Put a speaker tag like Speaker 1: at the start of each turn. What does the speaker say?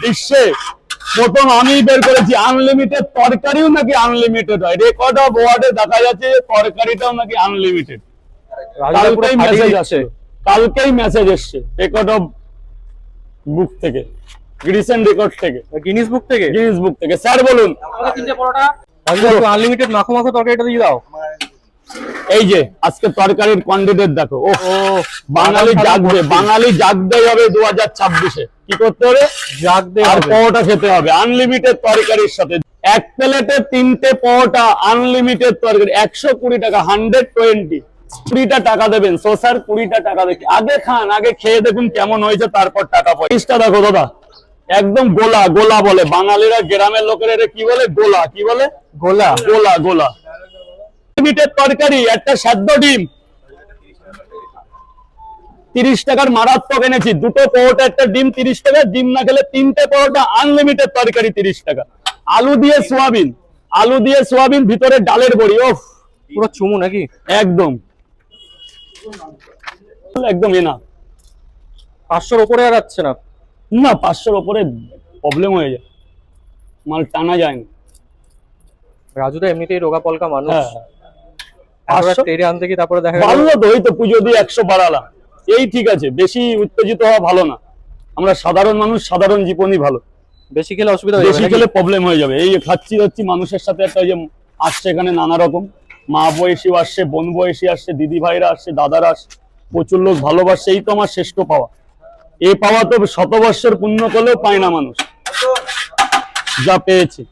Speaker 1: বিশ্বে প্রথম আমি বের করেছি আনলিমিটেড তরকারিও নাকি আনলিমিটেড হয়। রেকর্ড অফ ওয়ার্ডে দেখা যাচ্ছে তরকারিটাও নাকি আনলিমিটেড। কালকেই মেসেজ এসছে রেকর্ড অফ বুক থেকে, রিসেন্ট রেকর্ড থেকে,
Speaker 2: গিনিস বুক থেকে।
Speaker 1: গিনিস বুক থেকে। স্যার বলুন।
Speaker 2: আনলিমিটেড মাখো মাখো তরকারিটা দিয়ে দাও।
Speaker 1: এই যে আজকে তরকারির কোয়ান্টিটি দেখো। ও বাঙালি জাগবে, বাঙালি জাগতেই হবে 2026-এ। কি করতে হবে?
Speaker 2: জাগতে
Speaker 1: আর
Speaker 2: হবে।
Speaker 1: পরোটা খেতে হবে আনলিমিটেড তরকারির সাথে। এক প্লেটে 3টে পরোটা আনলিমিটেড তরকারি 120 টাকা, 120। 20টা টাকা দেবেন সোসার, 20টা টাকা দেখে আগে খান, আগে খেয়ে দেখুন কেমন হয়েছে, তারপর টাকা। পয়সা দেখো দাদা, একদম গোলা গোলা বলে বাঙালিরা, গ্রামের লোকেরা এটা কি বলে? গোলা। কি বলে?
Speaker 2: গোলা।
Speaker 1: গোলা গোলা। লিমিটেড তরকারি, একটা সেদ্ধ ডিম 30 টাকার মারাত্মক এনেছি। দুটো পরোটা, একটা ডিম 30 টাকা। ডিম না খেলে 3টে পরোটা আনলিমিটেড তরকারি 30 টাকা। আলু দিয়ে সোয়াবিন, আলু দিয়ে সোয়াবিন, ভিতরে ডালের বড়ি। ওফ,
Speaker 2: পুরো চুমু নাকি?
Speaker 1: একদম একদম এনা।
Speaker 2: 500-র উপরে আর যাচ্ছে না।
Speaker 1: না, 500-র উপরে প্রবলেম হয়ে যায়, মাল টানা যায় না।
Speaker 2: রাজু তো এমনিতেই রোগা পলকা মানুষ।
Speaker 1: হ্যাঁ,
Speaker 2: 500 তেরে আনতে কি তারপরে দেখা গেল
Speaker 1: ভালো তো। ওই তো পুজো দিয়ে 100 বাড়ালাম, এই ঠিক আছে। বেশি উত্তেজিত হওয়া ভালো না। আমরা সাধারণ মানুষ, সাধারণ জীবনই ভালো।
Speaker 2: বেশি খেলে অসুবিধা হয়ে যাবে,
Speaker 1: বেশি খেলে প্রবলেম হয়ে যাবে। এই খাচ্ছি যাচ্ছি মানুষের সাথে একটা, ওই যে আসছে এখানে নানা রকম মা বয়সী আসছে, বোন বয়সী আসছে, দিদি ভাইরা আসছে, দাদারা আসছে, প্রচুর লোক ভালোবাসছে। এই তো আমার শ্রেষ্ঠ পাওয়া। এই পাওয়া তো 100 বৎসর পুণ্য করলেও পায় না মানুষ, যা পেয়েছে।